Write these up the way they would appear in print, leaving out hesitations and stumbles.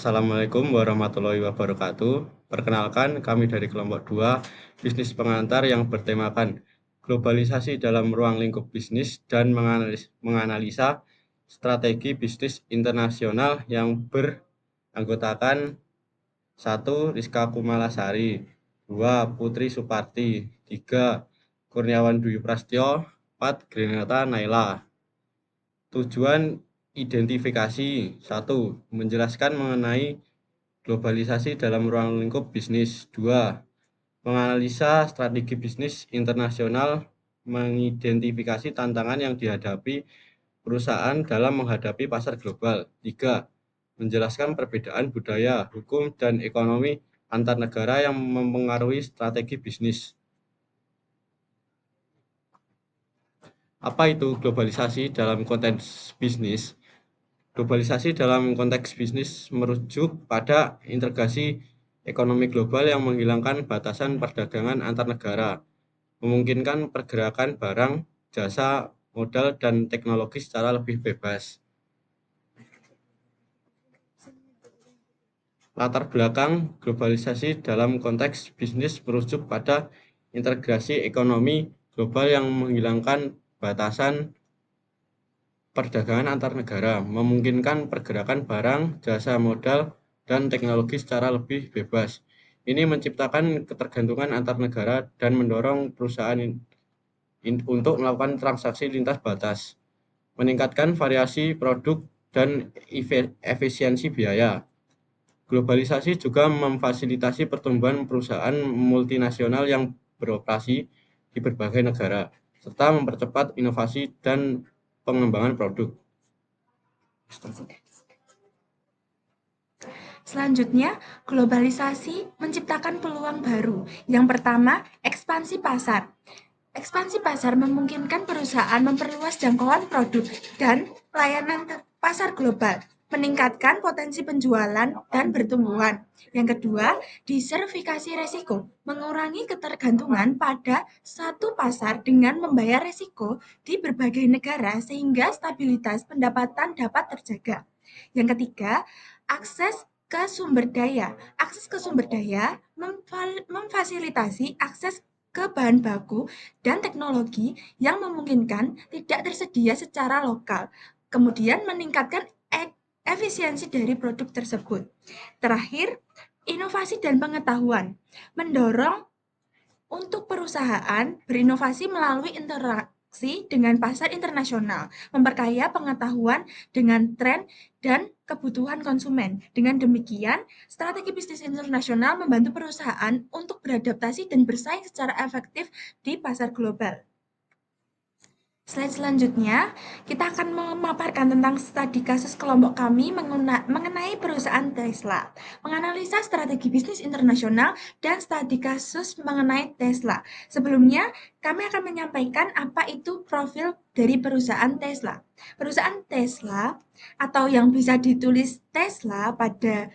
Assalamualaikum warahmatullahi wabarakatuh. Perkenalkan, kami dari kelompok 2 bisnis pengantar yang bertemakan globalisasi dalam ruang lingkup bisnis dan menganalisa strategi bisnis internasional yang beranggotakan 1. Rizka Kumalasari, 2. Putri Suparti, 3. Kurniawan Dwi Prasetyo, 4. Grenata Naila. Tujuan identifikasi 1. Menjelaskan mengenai globalisasi dalam ruang lingkup bisnis. 2. Menganalisa strategi bisnis internasional, mengidentifikasi tantangan yang dihadapi perusahaan dalam menghadapi pasar global. 3. Menjelaskan perbedaan budaya, hukum, dan ekonomi antar negara yang mempengaruhi strategi bisnis. Apa itu globalisasi dalam konteks bisnis? Globalisasi dalam konteks bisnis merujuk pada integrasi ekonomi global yang menghilangkan batasan perdagangan antar negara, memungkinkan pergerakan barang, jasa, modal, dan teknologi secara lebih bebas. Latar belakang globalisasi dalam konteks bisnis merujuk pada integrasi ekonomi global yang menghilangkan batasan perdagangan antar negara, memungkinkan pergerakan barang, jasa, modal, dan teknologi secara lebih bebas. Ini menciptakan ketergantungan antar negara dan mendorong perusahaan untuk melakukan transaksi lintas batas, meningkatkan variasi produk dan efisiensi biaya. Globalisasi juga memfasilitasi pertumbuhan perusahaan multinasional yang beroperasi di berbagai negara, serta mempercepat inovasi dan pengembangan produk. Selanjutnya, globalisasi menciptakan peluang baru. Yang pertama, ekspansi pasar. Ekspansi pasar memungkinkan perusahaan memperluas jangkauan produk dan layanan pasar global, meningkatkan potensi penjualan dan pertumbuhan. Yang kedua, diversifikasi resiko, mengurangi ketergantungan pada satu pasar dengan membayar resiko di berbagai negara sehingga stabilitas pendapatan dapat terjaga. Yang ketiga, akses ke sumber daya. Akses ke sumber daya memfasilitasi akses ke bahan baku dan teknologi yang memungkinkan tidak tersedia secara lokal, kemudian meningkatkan efisiensi dari produk tersebut. Terakhir, inovasi dan pengetahuan mendorong untuk perusahaan berinovasi melalui interaksi dengan pasar internasional, memperkaya pengetahuan dengan tren dan kebutuhan konsumen. Dengan demikian, strategi bisnis internasional membantu perusahaan untuk beradaptasi dan bersaing secara efektif di pasar global. Slide selanjutnya, kita akan memaparkan tentang studi kasus kelompok kami mengenai perusahaan Tesla, menganalisa strategi bisnis internasional dan studi kasus mengenai Tesla. Sebelumnya, kami akan menyampaikan apa itu profil dari perusahaan Tesla. Perusahaan Tesla, atau yang bisa ditulis Tesla pada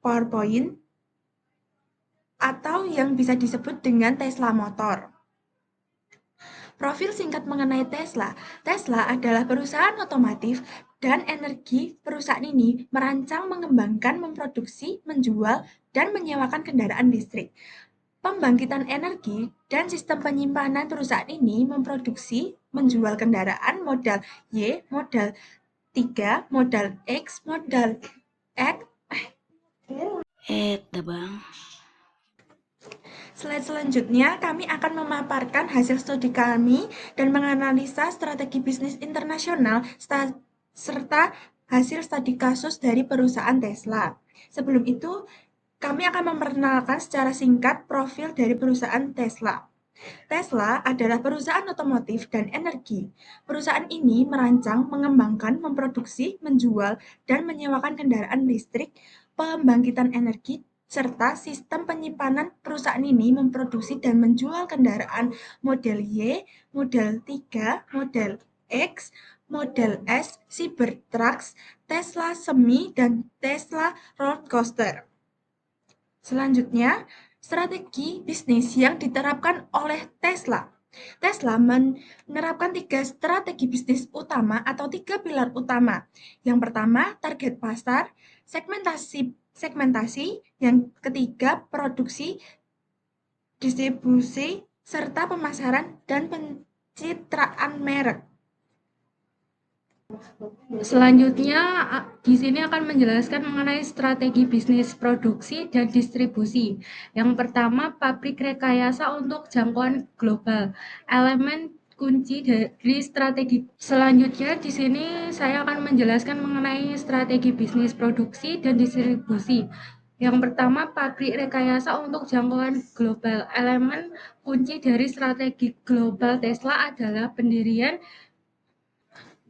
PowerPoint, atau yang bisa disebut dengan Tesla Motor. Profil singkat mengenai Tesla. Tesla adalah perusahaan otomotif dan energi. Perusahaan ini merancang, mengembangkan, memproduksi, menjual, dan menyewakan kendaraan listrik. Pembangkitan energi dan sistem penyimpanan perusahaan ini memproduksi, menjual kendaraan model Y, model 3, model X, model X. Bang. Slide selanjutnya, kami akan memaparkan hasil studi kami dan menganalisa strategi bisnis internasional serta hasil studi kasus dari perusahaan Tesla. Sebelum itu, kami akan memperkenalkan secara singkat profil dari perusahaan Tesla. Tesla adalah perusahaan otomotif dan energi. Perusahaan ini merancang, mengembangkan, memproduksi, menjual, dan menyewakan kendaraan listrik, pembangkitan energi, serta sistem penyimpanan. Perusahaan ini memproduksi dan menjual kendaraan model Y, model 3, model X, model S, Cybertruck, Tesla Semi, dan Tesla Roller Coaster. Selanjutnya, strategi bisnis yang diterapkan oleh Tesla. Tesla menerapkan 3 strategi bisnis utama atau 3 pilar utama. Yang pertama, target pasar, segmentasi, segmentasi, yang ketiga, produksi, distribusi, serta pemasaran dan pencitraan merek. Selanjutnya, di sini akan menjelaskan mengenai strategi bisnis produksi dan distribusi. Yang pertama, pabrik rekayasa untuk jangkauan global. Elemen kunci dari strategi. Selanjutnya, di sini saya akan menjelaskan mengenai strategi bisnis produksi dan distribusi. Yang pertama, pabrik rekayasa untuk jangkauan global. Elemen kunci dari strategi global Tesla adalah pendirian.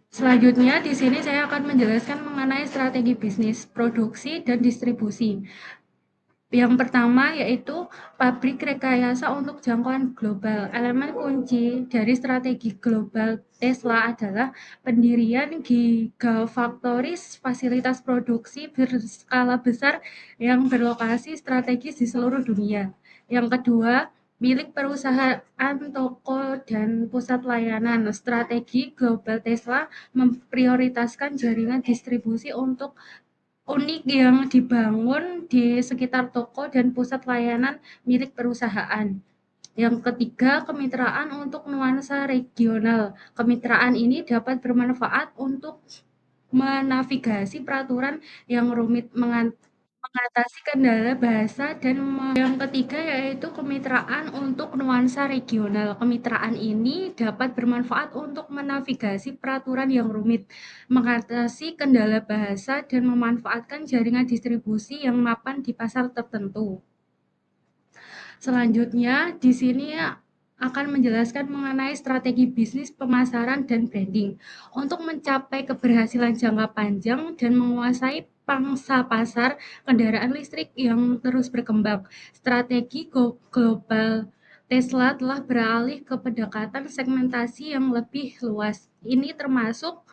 Selanjutnya, di sini saya akan menjelaskan mengenai strategi bisnis, produksi, dan distribusi. Yang pertama yaitu pabrik rekayasa untuk jangkauan global. Elemen kunci dari strategi global Tesla adalah pendirian gigafactories, fasilitas produksi berskala besar yang berlokasi strategis di seluruh dunia. Yang kedua, milik perusahaan toko dan pusat layanan. Strategi global Tesla memprioritaskan jaringan distribusi untuk unik yang dibangun di sekitar toko dan pusat layanan milik perusahaan. Yang ketiga, kemitraan untuk nuansa regional. Kemitraan ini dapat bermanfaat untuk menavigasi peraturan yang rumit, mengatasi kendala bahasa, dan yang ketiga yaitu kemitraan untuk nuansa regional. Kemitraan ini dapat bermanfaat untuk menavigasi peraturan yang rumit, mengatasi kendala bahasa, dan memanfaatkan jaringan distribusi yang mapan di pasar tertentu. Selanjutnya, di sini akan menjelaskan mengenai strategi bisnis pemasaran dan branding. Untuk mencapai keberhasilan jangka panjang dan menguasai pangsa pasar kendaraan listrik yang terus berkembang, strategi global Tesla telah beralih ke pendekatan segmentasi yang lebih luas. Ini termasuk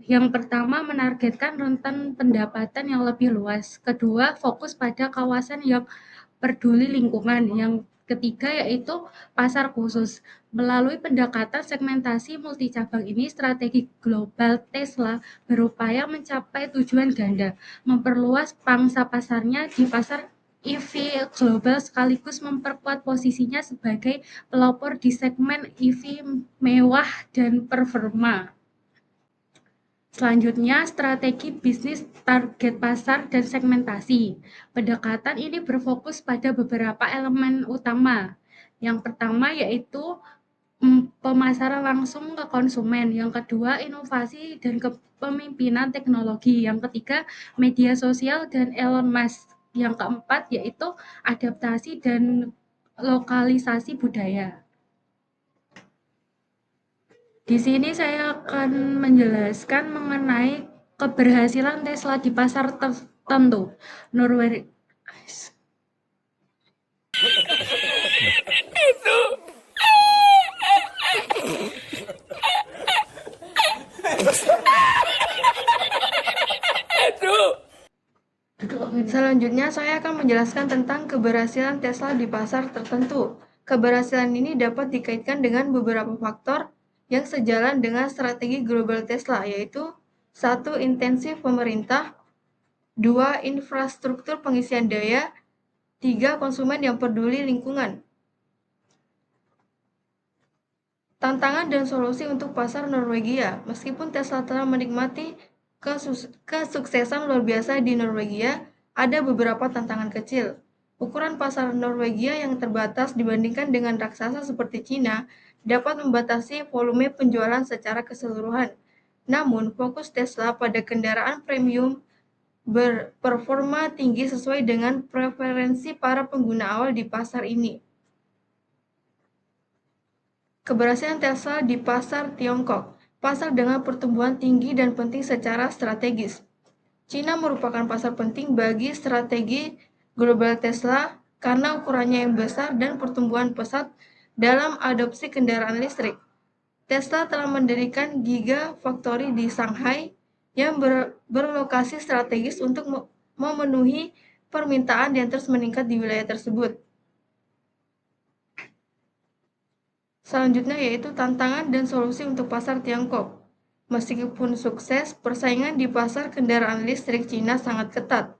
yang pertama, menargetkan rentan pendapatan yang lebih luas. Kedua, fokus pada kawasan yang peduli lingkungan. Yang ketiga yaitu pasar khusus. Melalui pendekatan segmentasi multicabang ini, strategi global Tesla berupaya mencapai tujuan ganda, memperluas pangsa pasarnya di pasar EV global sekaligus memperkuat posisinya sebagai pelopor di segmen EV mewah dan performa. Selanjutnya, strategi bisnis target pasar dan segmentasi. Pendekatan ini berfokus pada beberapa elemen utama. Yang pertama yaitu pemasaran langsung ke konsumen. Yang kedua, inovasi dan kepemimpinan teknologi. Yang ketiga, media sosial dan Elon Musk. Yang keempat yaitu adaptasi dan lokalisasi budaya. Di sini saya akan menjelaskan mengenai keberhasilan Tesla di pasar tertentu. Norwegia. Selanjutnya, saya akan menjelaskan tentang keberhasilan Tesla di pasar tertentu. Keberhasilan ini dapat dikaitkan dengan beberapa faktor yang sejalan dengan strategi global Tesla, yaitu 1. Intensif pemerintah, 2. Infrastruktur pengisian daya, 3. Konsumen yang peduli lingkungan. Tantangan dan solusi untuk pasar Norwegia. Meskipun Tesla telah menikmati kesuksesan luar biasa di Norwegia, ada beberapa tantangan kecil. Ukuran pasar Norwegia yang terbatas dibandingkan dengan raksasa seperti Cina dapat membatasi volume penjualan secara keseluruhan. Namun, fokus Tesla pada kendaraan premium berperforma tinggi sesuai dengan preferensi para pengguna awal di pasar ini. Keberhasilan Tesla di pasar Tiongkok, pasar dengan pertumbuhan tinggi dan penting secara strategis. Cina merupakan pasar penting bagi strategi global Tesla karena ukurannya yang besar dan pertumbuhan pesat dalam adopsi kendaraan listrik. Tesla telah mendirikan Gigafactory di Shanghai yang berlokasi strategis untuk memenuhi permintaan yang terus meningkat di wilayah tersebut. Selanjutnya yaitu tantangan dan solusi untuk pasar Tiongkok. Meskipun sukses, persaingan di pasar kendaraan listrik Cina sangat ketat.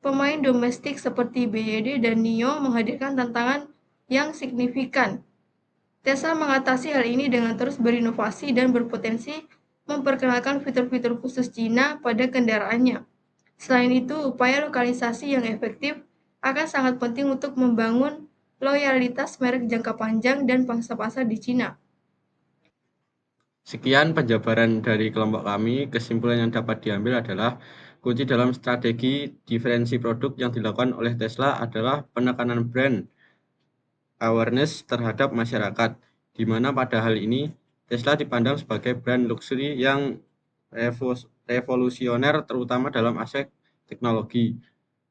Pemain domestik seperti BYD dan NIO menghadirkan tantangan yang signifikan. Tesla mengatasi hal ini dengan terus berinovasi dan berpotensi memperkenalkan fitur-fitur khusus Cina pada kendaraannya. Selain itu, upaya lokalisasi yang efektif akan sangat penting untuk membangun loyalitas merek jangka panjang dan pangsa pasar di Cina. Sekian penjabaran dari kelompok kami. Kesimpulan yang dapat diambil adalah kunci dalam strategi diferensi produk yang dilakukan oleh Tesla adalah penekanan brand awareness terhadap masyarakat, di mana pada hal ini Tesla dipandang sebagai brand luxury yang revolusioner terutama dalam aspek teknologi,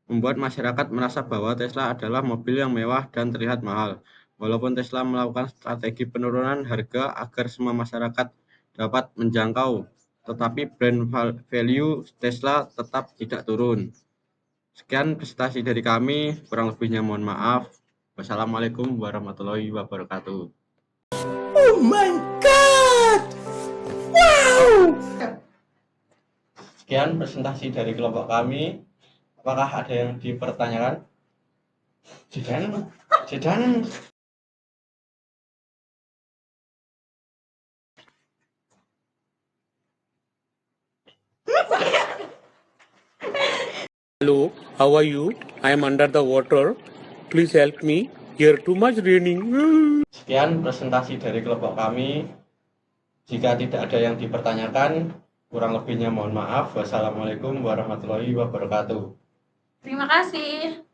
membuat masyarakat merasa bahwa Tesla adalah mobil yang mewah dan terlihat mahal. Walaupun Tesla melakukan strategi penurunan harga agar semua masyarakat dapat menjangkau, tetapi brand value Tesla tetap tidak turun. Sekian presentasi dari kami, kurang lebihnya mohon maaf. Wassalamualaikum warahmatullahi wabarakatuh. Oh my God! Wow! Sekian presentasi dari kelompok kami. Apakah ada yang dipertanyakan? Jidan. Hello, how are you? I am under the water. Please help me. Here too much raining. Sekian presentasi dari kelompok kami. Jika tidak ada yang dipertanyakan, kurang lebihnya mohon maaf. Wassalamualaikum warahmatullahi wabarakatuh. Terima kasih.